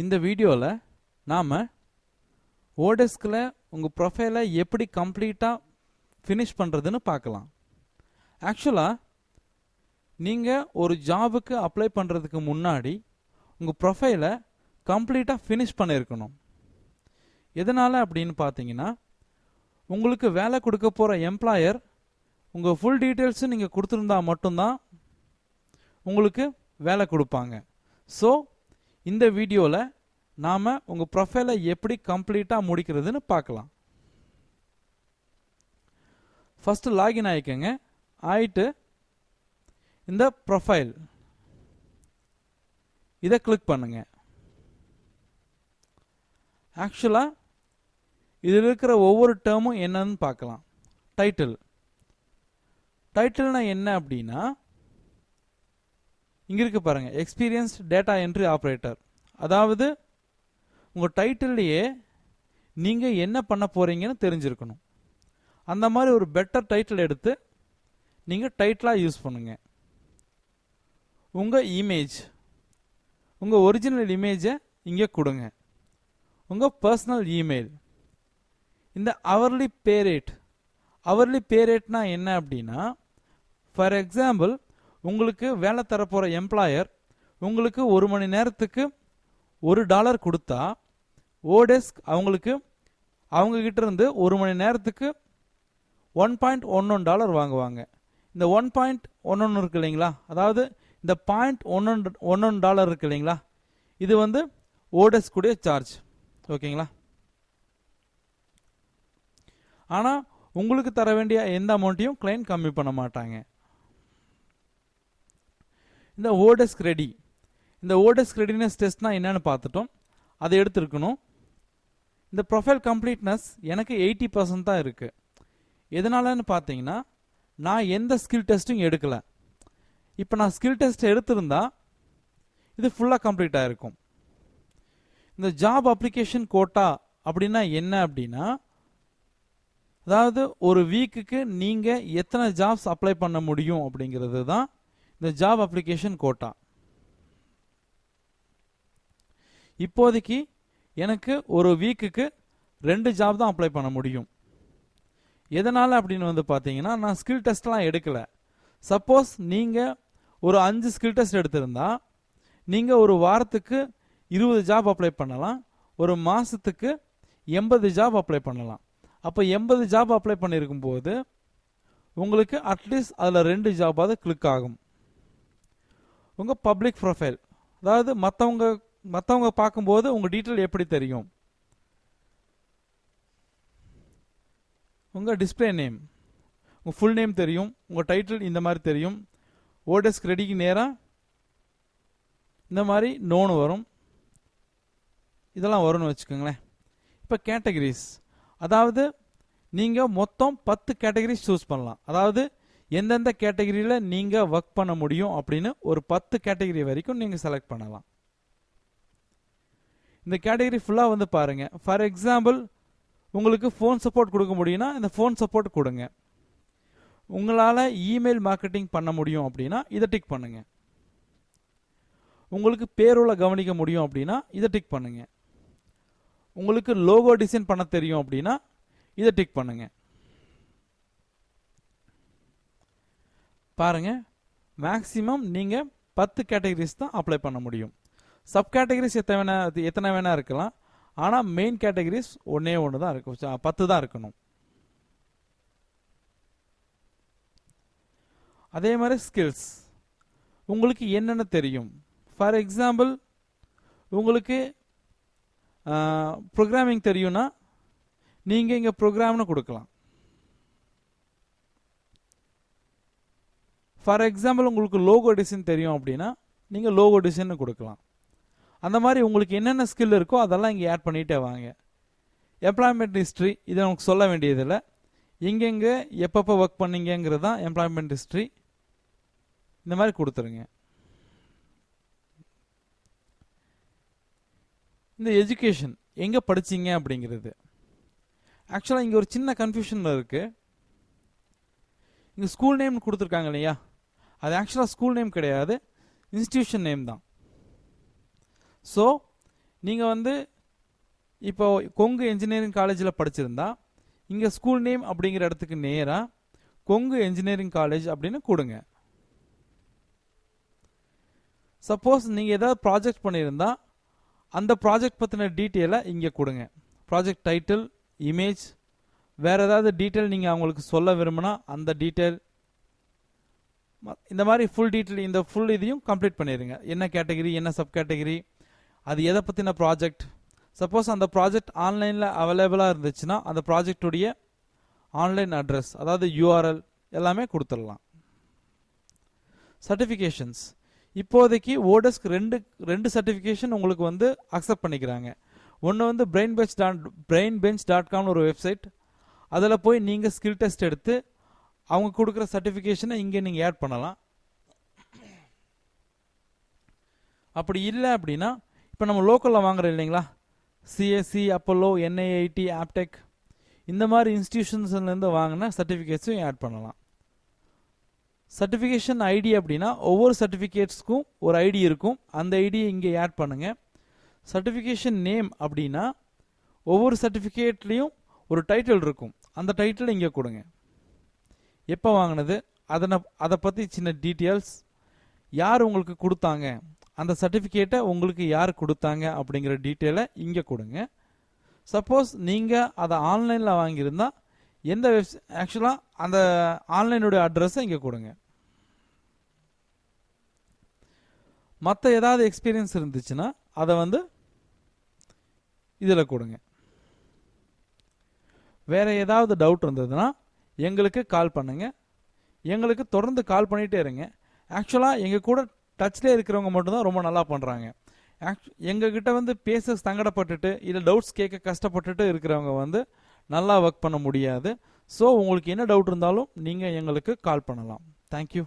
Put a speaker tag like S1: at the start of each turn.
S1: இந்த வீடியோவில் நாம் ஓடெஸ்கில் உங்கள் ப்ரொஃபைலை எப்படி கம்ப்ளீட்டாக ஃபினிஷ் பண்ணுறதுன்னு பார்க்கலாம். ஆக்சுவலாக நீங்கள் ஒரு ஜாபுக்கு அப்ளை பண்ணுறதுக்கு முன்னாடி உங்கள் ப்ரொஃபைலை கம்ப்ளீட்டாக ஃபினிஷ் பண்ணியிருக்கணும். எதனால் அப்படின்னு பார்த்தீங்கன்னா, உங்களுக்கு வேலை கொடுக்க போகிற எம்ப்ளாயர் உங்கள் ஃபுல் டீட்டெயில்ஸும் நீங்கள் கொடுத்துருந்தா மட்டும்தான் உங்களுக்கு வேலை கொடுப்பாங்க. ஸோ இந்த வீடியோவில் நாம் உங்கள் ப்ரொஃபைலை எப்படி கம்ப்ளீட்டாக முடிக்கிறதுன்னு பார்க்கலாம். ஃபஸ்ட்டு லாகின் ஆகிக்கங்க. ஆயிட்டு இந்த ப்ரொஃபைல் இதை கிளிக் பண்ணுங்க. ஆக்சுவலாக இதில் இருக்கிற ஒவ்வொரு டேர்மும் என்னன்னு பார்க்கலாம். டைட்டில்னா என்ன அப்படின்னா, இங்கே இருக்கு பாருங்க, எக்ஸ்பீரியன்ஸ்ட் டேட்டா என்ட்ரி ஆப்ரேட்டர். அதாவது உங்கள் டைட்டில்லையே நீங்கள் என்ன பண்ண போகிறீங்கன்னு தெரிஞ்சிருக்கணும். அந்த மாதிரி ஒரு பெட்டர் டைட்டில் எடுத்து நீங்கள் டைட்டிலாக யூஸ் பண்ணுங்க. உங்கள் இமேஜ், உங்கள் ஒரிஜினல் இமேஜை இங்கே கொடுங்க. உங்கள் பர்சனல் இமெயில், இந்த அவர்லி பே ரேட்னா என்ன அப்படின்னா, ஃபார் எக்ஸாம்பிள் உங்களுக்கு வேலை தரப்போகிற எம்ப்ளாயர் உங்களுக்கு 1 மணி நேரத்துக்கு $1 கொடுத்தா, ஓடெஸ்க் அவங்கக்கிட்ட இருந்து 1 மணி நேரத்துக்கு $1.11 வாங்குவாங்க. இந்த 1.11 இருக்கு இல்லைங்களா, அதாவது இந்த $0.11 இருக்கு இல்லைங்களா, இது வந்து ஓடெஸ்குடைய சார்ஜ். ஓகேங்களா? ஆனால் உங்களுக்கு தர வேண்டிய எந்த அமௌண்ட்டையும் கிளைண்ட் கம்மி பண்ண மாட்டாங்க. இந்த ஓடெஸ்க் ரெடினஸ் டெஸ்ட்னா என்னன்னு பார்த்துட்டோம். அதை எடுத்துருக்கணும். இந்த ப்ரொஃபைல் கம்ப்ளீட்னஸ் எனக்கு 80% தான் இருக்குது. எதனாலன்னு பார்த்தீங்கன்னா, நான் எந்த ஸ்கில் டெஸ்ட்டும் எடுக்கலை. இப்போ நான் ஸ்கில் டெஸ்ட் எடுத்திருந்தா இது ஃபுல்லாக கம்ப்ளீட் ஆகிருக்கும். இந்த ஜாப் அப்ளிகேஷன் கோட்டா அப்படின்னா என்ன அப்படின்னா, அதாவது ஒரு வீக்குக்கு நீங்கள் எத்தனை ஜாப்ஸ் அப்ளை பண்ண முடியும் அப்படிங்கிறது தான் இந்த ஜாப் அப்ளிகேஷன் கோட்டா. இப்போதைக்கு எனக்கு ஒரு வீக்குக்கு 2 ஜாப் தான் அப்ளை பண்ண முடியும். எதனால் அப்படின்னு வந்து பார்த்தீங்கன்னா, நான் ஸ்கில் டெஸ்ட்லாம் எடுக்கலை. சப்போஸ் நீங்கள் ஒரு 5 ஸ்கில் டெஸ்ட் எடுத்திருந்தா நீங்கள் ஒரு வாரத்துக்கு 20 ஜாப் அப்ளை பண்ணலாம். ஒரு மாதத்துக்கு 80 ஜாப் அப்ளை பண்ணலாம். அப்போ 80 ஜாப் அப்ளை பண்ணியிருக்கும் போது உங்களுக்கு அட்லீஸ்ட் அதில் 2 ஜாபாவது கிளிக் ஆகும். உங்கள் பப்ளிக் ப்ரொஃபைல், அதாவது மற்றவங்க பார்க்கும்போது உங்கள் டீட்டெயில் எப்படி தெரியும். உங்கள் டிஸ்பிளே நேம், உங்கள் ஃபுல் நேம் தெரியும். உங்கள் டைட்டில் இந்த மாதிரி தெரியும். ஓடெஸ்க் ரெடிக்கு நேராக இந்த மாதிரி நோன் வரும். இதெல்லாம் வரும்னு வச்சுக்கோங்களேன். இப்போ கேட்டகரிஸ், அதாவது நீங்கள் மொத்தம் 10 கேட்டகரிஸ் சூஸ் பண்ணலாம். அதாவது எந்தெந்த கேட்டகரியில் நீங்கள் ஒர்க் பண்ண முடியும் அப்படின்னு ஒரு 10 கேட்டகரி வரைக்கும் நீங்கள் செலக்ட் பண்ணலாம். இந்த கேட்டகரி ஃபுல்லாக வந்து பாருங்கள். ஃபார் எக்ஸாம்பிள் உங்களுக்கு ஃபோன் சப்போர்ட் கொடுக்க முடியும்னா இந்த ஃபோன் சப்போர்ட் கொடுங்க. உங்களால் இமெயில் மார்க்கெட்டிங் பண்ண முடியும் அப்படின்னா இதை டிக் பண்ணுங்க. உங்களுக்கு பேரோலை கவனிக்க முடியும் அப்படின்னா இதை டிக் பண்ணுங்க. உங்களுக்கு லோகோ டிசைன் பண்ண தெரியும் அப்படின்னா இதை டிக் பண்ணுங்க. பாருங்க, மேக்ஸிமம் நீங்கள் 10 கேட்டகரிஸ் தான் அப்ளை பண்ண முடியும். சப் கேட்டகரிஸ் எத்தனை வேணா இருக்கலாம். ஆனால் மெயின் கேட்டகரிஸ் ஒன்று தான் இருக்கும், 10 தான் இருக்கணும். அதே மாதிரி ஸ்கில்ஸ், உங்களுக்கு என்னென்ன தெரியும். ஃபார் எக்ஸாம்பிள் உங்களுக்கு ப்ரோக்ராமிங் தெரியும்னா நீங்கள் இங்கே ப்ரோக்ராம்னு கொடுக்கலாம். ஃபார் எக்ஸாம்பிள் உங்களுக்கு லோகோ டிசைன் தெரியும் அப்படின்னா நீங்கள் லோகோ டிசைன் கொடுக்கலாம். அந்த மாதிரி உங்களுக்கு என்னென்ன ஸ்கில் இருக்கோ அதெல்லாம் இங்கே ஆட் பண்ணிகிட்டே வாங்க. எம்ப்ளாய்மெண்ட் ஹிஸ்ட்ரி இதை உங்களுக்கு சொல்ல வேண்டியதில்லை. எங்கெங்கே எப்பப்போ ஒர்க் பண்ணீங்கிறது தான் எம்ப்ளாய்மெண்ட் ஹிஸ்ட்ரி. இந்த மாதிரி கொடுத்துருங்க. இந்த எஜுகேஷன் எங்கே படிச்சிங்க அப்படிங்கிறது. ஆக்சுவலாக இங்கே ஒரு சின்ன கன்ஃபியூஷனில் இருக்குது. இங்கே ஸ்கூல் நேம் கொடுத்துருக்காங்க இல்லையா, அது ஆக்சுவலாக ஸ்கூல் நேம் கிடையாது, இன்ஸ்டிடியூஷன் நேம் தான். ஸோ நீங்கள் வந்து இப்போ கொங்கு என்ஜினியரிங் காலேஜில் படிச்சிருந்தா இங்கே ஸ்கூல் நேம் அப்படிங்கிற இடத்துக்கு நேராக கொங்கு என்ஜினியரிங் காலேஜ் அப்படின்னு கொடுங்க. சப்போஸ் நீங்கள் ஏதாவது ப்ராஜெக்ட் பண்ணியிருந்தா அந்த ப்ராஜெக்ட் பற்றின டீட்டெயிலை இங்கே கொடுங்க. ப்ராஜெக்ட் டைட்டில், இமேஜ், வேறு ஏதாவது டீட்டெயில் நீங்கள் அவங்களுக்கு சொல்ல விரும்பினா அந்த டீட்டெயில், இந்த மாதிரி ஃபுல் டீட்டெயில், இந்த ஃபுல் இதையும் கம்ப்ளீட் பண்ணிடுங்க. என்ன கேட்டகரி, என்ன சப் கேட்டகரி, அது எதை பற்றின ப்ராஜெக்ட். சப்போஸ் அந்த ப்ராஜெக்ட் ஆன்லைனில் அவைலபிளாக இருந்துச்சுன்னா அந்த ப்ராஜெக்டுடைய ஆன்லைன் அட்ரஸ், அதாவது யூஆர்எல் எல்லாமே கொடுத்துடலாம். சர்டிஃபிகேஷன்ஸ், இப்போதைக்கு ஓடெஸ்க் ரெண்டு சர்டிஃபிகேஷன் உங்களுக்கு வந்து அக்செப்ட் பண்ணிக்கிறாங்க. ஒன்று வந்து brainbench.com ஒரு வெப்சைட், அதில் போய் நீங்கள் ஸ்கில் டெஸ்ட் எடுத்து அவங்க கொடுக்குற சர்டிஃபிகேஷனை இங்கே நீங்கள் ஆட் பண்ணலாம். அப்படி இல்லை அப்படின்னா இப்போ நம்ம லோக்கலில் வாங்குறோம் இல்லைங்களா, சிஎஸ்சி, அப்போலோ, என்ஐஐடி, ஆப்டெக், இந்த மாதிரி இன்ஸ்டிடியூஷன்ஸ்லேருந்து வாங்கின சர்டிஃபிகேட்ஸும் ஆட் பண்ணலாம். சர்டிஃபிகேஷன் ஐடி அப்படின்னா ஒவ்வொரு சர்டிஃபிகேட்ஸ்க்கும் ஒரு ஐடி இருக்கும், அந்த ஐடியை இங்கே ஆட் பண்ணுங்கள். சர்டிஃபிகேஷன் நேம் அப்படின்னா ஒவ்வொரு சர்டிஃபிகேட்லேயும் ஒரு டைட்டில் இருக்கும், அந்த டைட்டில் இங்கே கொடுங்க. எப்போ வாங்கினது, அதை பற்றி சின்ன டீட்டெயில்ஸ், யார் உங்களுக்கு கொடுத்தாங்க, அந்த சர்டிஃபிகேட்டை உங்களுக்கு யார் கொடுத்தாங்க அப்படிங்கிற டீட்டெயிலை இங்கே கொடுங்க. சப்போஸ் நீங்கள் அதை ஆன்லைனில் வாங்கியிருந்தால் எந்த ஆக்சுவலாக அந்த ஆன்லைனுடைய அட்ரஸை இங்கே கொடுங்க. மற்ற ஏதாவது எக்ஸ்பீரியன்ஸ் இருந்துச்சுன்னா அதை வந்து இதில் கொடுங்க. வேறு ஏதாவது டவுட் இருந்ததுன்னா எங்களுக்கு கால் பண்ணுங்கள். எங்களுக்கு தொடர்ந்து கால் பண்ணிகிட்டே இருங்க. ஆக்சுவலாக எங்கள் கூட டச்சில் இருக்கிறவங்க மட்டும்தான் ரொம்ப நல்லா பண்ணுறாங்க. எங்ககிட்ட வந்து பேச சங்கடப்பட்டுட்டு இல்லை டவுட்ஸ் கேட்க கஷ்டப்பட்டுட்டு இருக்கிறவங்க வந்து நல்லா ஒர்க் பண்ண முடியாது. ஸோ உங்களுக்கு என்ன டவுட் இருந்தாலும் நீங்கள் எங்களுக்கு கால் பண்ணலாம். தேங்க்யூ.